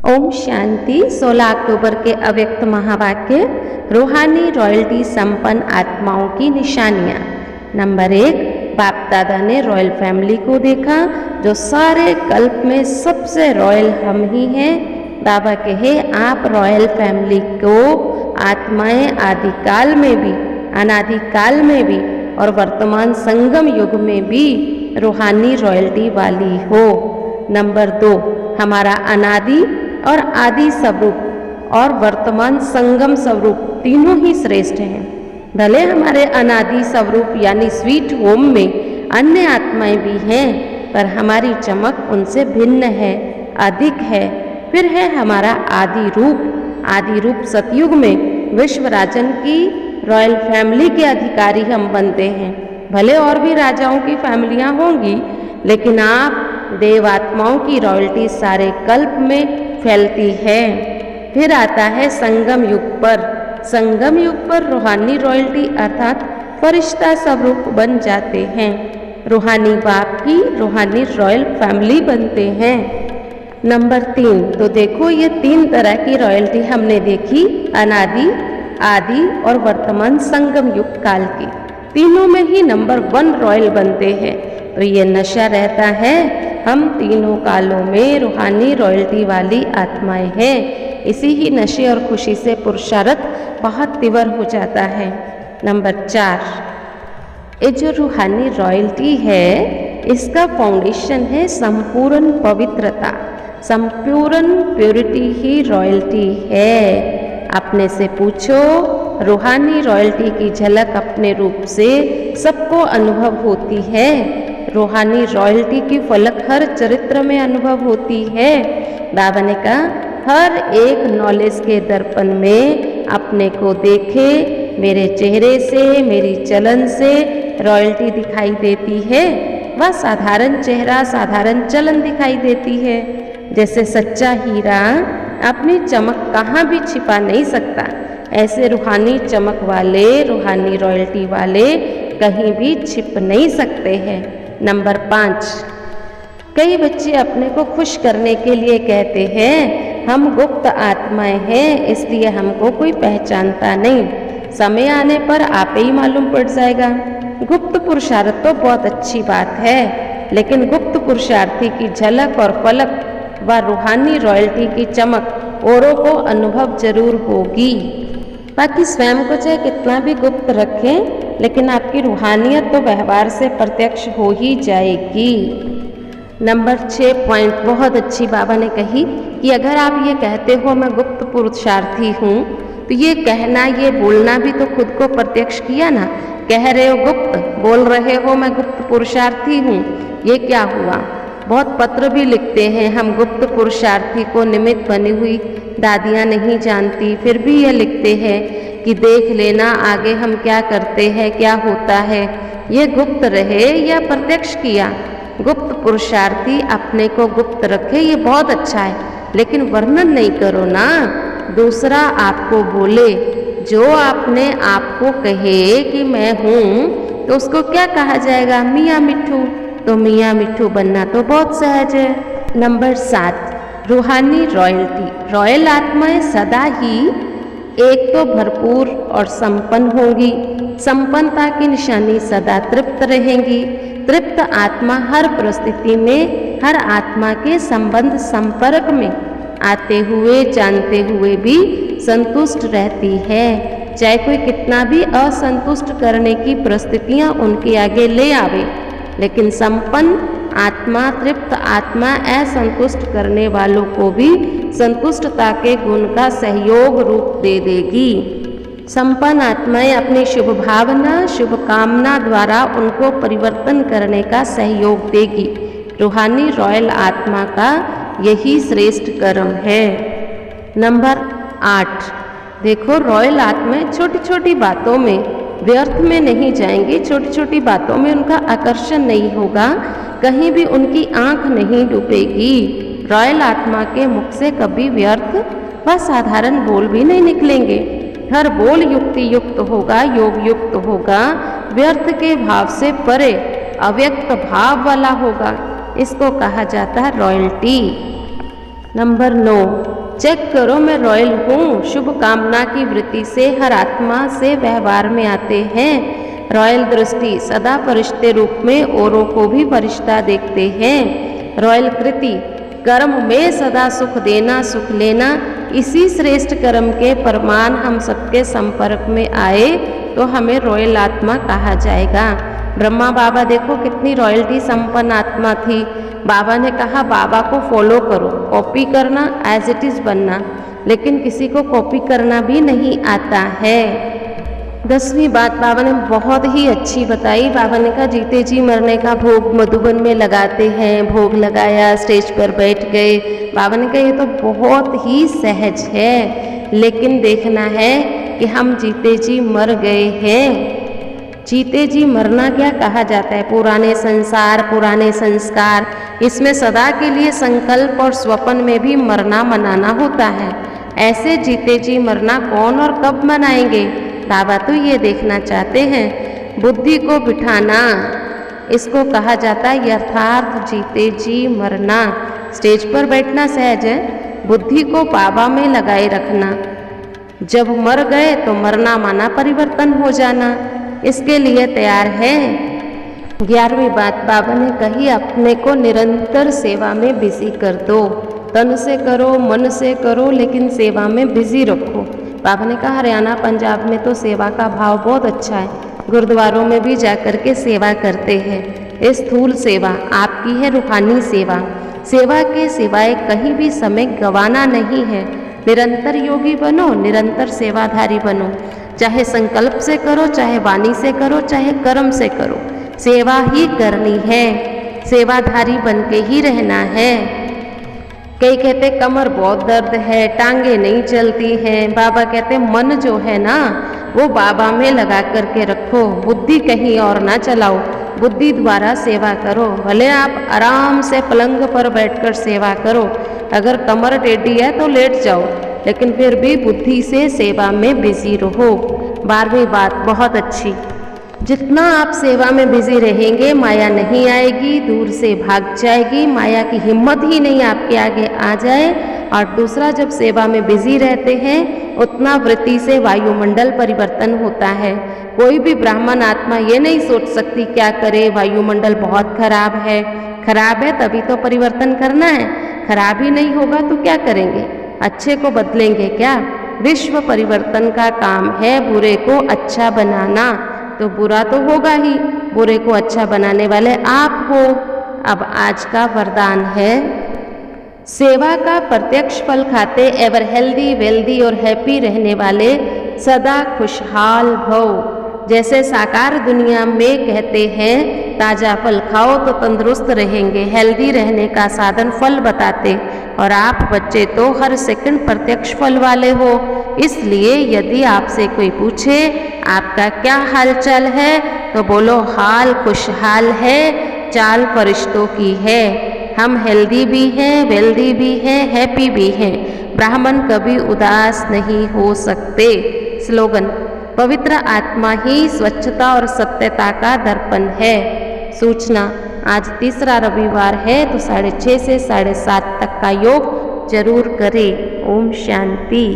ओम शांति। 16 अक्टूबर के अव्यक्त महावाक्य, रूहानी रॉयल्टी संपन्न आत्माओं की निशानियाँ। नंबर 1, बाप दादा ने रॉयल फैमिली को देखा जो सारे कल्प में सबसे रॉयल हम ही हैं। बाबा कहे आप रॉयल फैमिली को आत्माएं आदिकाल में भी, अनादिकाल में भी और वर्तमान संगम युग में भी रूहानी रॉयल्टी वाली हो। नंबर 2, हमारा अनादि और आदि स्वरूप और वर्तमान संगम स्वरूप तीनों ही श्रेष्ठ हैं। भले हमारे अनादि स्वरूप यानी स्वीट होम में अन्य आत्माएं भी हैं, पर हमारी चमक उनसे भिन्न है, अधिक है। फिर है हमारा आदि रूप सतयुग में विश्व राजन की रॉयल फैमिली के अधिकारी हम बनते हैं। भले और भी राजाओं की फैमिलियां होंगी, लेकिन आप देवात्माओं की रॉयल्टी सारे कल्प में फैलती है। फिर आता है संगम युग पर रूहानी रॉयल्टी अर्थात फरिश्ता स्वरूप बन जाते हैं। रूहानी बाप की रूहानी रॉयल फैमिली बनते हैं। नंबर 3, तो देखो ये 3 तरह की रॉयल्टी हमने देखी, अनादि, आदि और वर्तमान संगम युग काल की। तीनों में ही नंबर 1 रॉयल बनते हैं। तो ये नशा रहता है, हम तीनों कालों में रूहानी रॉयल्टी वाली आत्माएं हैं। इसी ही नशे और खुशी से पुरुषार्थ बहुत तीव्र हो जाता है। नंबर 4, ये जो रूहानी रॉयल्टी है इसका फाउंडेशन है संपूर्ण पवित्रता, संपूर्ण प्योरिटी ही रॉयल्टी है। अपने से पूछो, रूहानी रॉयल्टी की झलक अपने रूप से सबको अनुभव होती है। रूहानी रॉयल्टी की फलक हर चरित्र में अनुभव होती है। बाबा ने कहा हर एक नॉलेज के दर्पण में अपने को देखे, मेरे चेहरे से, मेरी चलन से रॉयल्टी दिखाई देती है। वह साधारण चेहरा, साधारण चलन दिखाई देती है। जैसे सच्चा हीरा अपनी चमक कहाँ भी छिपा नहीं सकता, ऐसे रूहानी चमक वाले, रूहानी रॉयल्टी वाले कहीं भी छिप नहीं सकते हैं। नंबर 5, कई बच्चे अपने को खुश करने के लिए कहते हैं हम गुप्त आत्माएं हैं, इसलिए हमको कोई पहचानता नहीं। समय आने पर आप ही मालूम पड़ जाएगा। गुप्त पुरुषार्थ तो बहुत अच्छी बात है, लेकिन गुप्त पुरुषार्थी की झलक और फलक व रूहानी रॉयल्टी की चमक औरों को अनुभव जरूर होगी। बाकी स्वयं को चाहे कितना भी गुप्त रखें, लेकिन आपकी रूहानियत तो व्यवहार से प्रत्यक्ष हो ही जाएगी। नंबर 6 पॉइंट बहुत अच्छी बाबा ने कही कि अगर आप ये कहते हो मैं गुप्त पुरुषार्थी हूँ, तो ये कहना, ये बोलना भी तो खुद को प्रत्यक्ष किया ना। कह रहे हो गुप्त, बोल रहे हो मैं गुप्त पुरुषार्थी हूँ, ये क्या हुआ। बहुत पत्र भी लिखते हैं हम गुप्त पुरुषार्थी को निमित्त बनी हुई दादियाँ नहीं जानती, फिर भी ये लिखते हैं कि देख लेना आगे हम क्या करते हैं, क्या होता है। ये गुप्त रहे या प्रत्यक्ष किया। गुप्त पुरुषार्थी अपने को गुप्त रखे, ये बहुत अच्छा है, लेकिन वर्णन नहीं करो ना। दूसरा आपको बोले, जो आपने आपको कहे कि मैं हूँ, तो उसको क्या कहा जाएगा, मियाँ मिट्ठू। तो मियाँ मिट्ठू बनना तो बहुत सहज है। नंबर 7, रूहानी रॉयल्टी। रॉयल आत्माएं सदा ही एक तो भरपूर और संपन्न होंगी। संपन्नता की निशानी सदा तृप्त रहेंगी। तृप्त आत्मा हर परिस्थिति में हर आत्मा के संबंध संपर्क में आते हुए, जानते हुए भी संतुष्ट रहती है। चाहे कोई कितना भी असंतुष्ट करने की परिस्थितियां उनके आगे ले आवे, लेकिन संपन्न आत्मा, तृप्त आत्मा असंतुष्ट करने वालों को भी संतुष्टता के गुण का सहयोग रूप दे देगी। संपन्न आत्माएं अपनी शुभ भावना, शुभ कामना द्वारा उनको परिवर्तन करने का सहयोग देगी। रूहानी रॉयल आत्मा का यही श्रेष्ठ कर्म है। नंबर 8, देखो रॉयल आत्माएं छोटी छोटी बातों में व्यर्थ में नहीं जाएंगी। छोटी छोटी बातों में उनका आकर्षण नहीं होगा, कहीं भी उनकी आंख नहीं डूबेगी। रॉयल आत्मा के मुख से कभी व्यर्थ व साधारण बोल भी नहीं निकलेंगे। हर बोल युक्ति युक्त होगा, योग युक्त होगा, व्यर्थ के भाव से परे अव्यक्त भाव वाला होगा। इसको कहा जाता है रॉयल्टी। नंबर 9, चेक करो मैं रॉयल हूँ। शुभ कामना की वृत्ति से हर आत्मा से व्यवहार में आते हैं। रॉयल दृष्टि सदा फरिश्ते रूप में औरों को भी फरिश्ता देखते हैं। रॉयल कृति कर्म में सदा सुख देना सुख लेना। इसी श्रेष्ठ कर्म के प्रमाण हम सबके संपर्क में आए तो हमें रॉयल आत्मा कहा जाएगा। ब्रह्मा बाबा देखो कितनी रॉयल्टी संपन्न आत्मा थी। बाबा ने कहा बाबा को फॉलो करो, कॉपी करना, एज इट इज़ बनना, लेकिन किसी को कॉपी करना भी नहीं आता है। 10वीं बात बाबा ने बहुत ही अच्छी बताई। बाबा ने कहा जीते जी मरने का भोग मधुबन में लगाते हैं। भोग लगाया, स्टेज पर बैठ गए। बाबा ने कहा ये तो बहुत ही सहज है, लेकिन देखना है कि हम जीते जी मर गए हैं। जीते जी मरना क्या कहा जाता है? पुराने संसार, पुराने संस्कार, इसमें सदा के लिए संकल्प और स्वप्न में भी मरना मनाना होता है। ऐसे जीते जी मरना कौन और कब मनाएंगे? बाबा तो ये देखना चाहते हैं। बुद्धि को बिठाना, इसको कहा जाता है यथार्थ जीते जी मरना। स्टेज पर बैठना सहज है, बुद्धि को बाबा में लगाए रखना। जब मर गए तो मरना माना परिवर्तन हो जाना, इसके लिए तैयार है। 11वीं बात बाबा ने कही अपने को निरंतर सेवा में बिजी कर दो। तन से करो, मन से करो, लेकिन सेवा में बिजी रखो। बाबा ने कहा हरियाणा पंजाब में तो सेवा का भाव बहुत अच्छा है। गुरुद्वारों में भी जाकर के सेवा करते हैं। ये स्थूल सेवा आपकी है, रूहानी सेवा। सेवा के सिवाय कहीं भी समय गंवाना नहीं है। निरंतर योगी बनो, निरंतर सेवाधारी बनो। चाहे संकल्प से करो, चाहे वाणी से करो, चाहे कर्म से करो, सेवा ही करनी है। सेवाधारी बन के ही रहना है। कई कहते कमर बहुत दर्द है, टांगे नहीं चलती हैं। बाबा कहते मन जो है ना वो बाबा में लगा करके रखो, बुद्धि कहीं और ना चलाओ, बुद्धि द्वारा सेवा करो। भले आप आराम से पलंग पर बैठकर सेवा करो, अगर कमर टेढ़ी है तो लेट जाओ, लेकिन फिर भी बुद्धि से सेवा में बिजी रहो। 12वीं बात बहुत अच्छी, जितना आप सेवा में बिजी रहेंगे माया नहीं आएगी, दूर से भाग जाएगी। माया की हिम्मत ही नहीं आपके आगे आ जाए। और दूसरा, जब सेवा में बिजी रहते हैं उतना वृत्ति से वायुमंडल परिवर्तन होता है। कोई भी ब्राह्मण आत्मा ये नहीं सोच सकती क्या करे, वायुमंडल बहुत खराब है। खराब है तभी तो परिवर्तन करना है, खराब ही नहीं होगा तो क्या करेंगे? अच्छे को बदलेंगे क्या? विश्व परिवर्तन का काम है बुरे को अच्छा बनाना, तो बुरा तो होगा ही, बुरे को अच्छा बनाने वाले आप हो। अब आज का वरदान है, सेवा का प्रत्यक्ष फल खाते एवर हेल्दी, वेल्दी और हैप्पी रहने वाले सदा खुशहाल भव। जैसे साकार दुनिया में कहते हैं ताज़ा फल खाओ तो तंदुरुस्त रहेंगे, हेल्दी रहने का साधन फल बताते, और आप बच्चे तो हर सेकंड प्रत्यक्ष फल वाले हो। इसलिए यदि आपसे कोई पूछे आपका क्या हाल चाल है तो बोलो हाल खुशहाल है, चाल फरिश्तों की है। हम हेल्दी भी हैं, वेल्दी भी हैं, हैप्पी भी हैं। ब्राह्मण कभी उदास नहीं हो सकते। स्लोगन, पवित्र आत्मा ही स्वच्छता और सत्यता का दर्पण है। सूचना, आज तीसरा रविवार है तो 6:30 से 7:30 तक का योग जरूर करें। ओम शांति।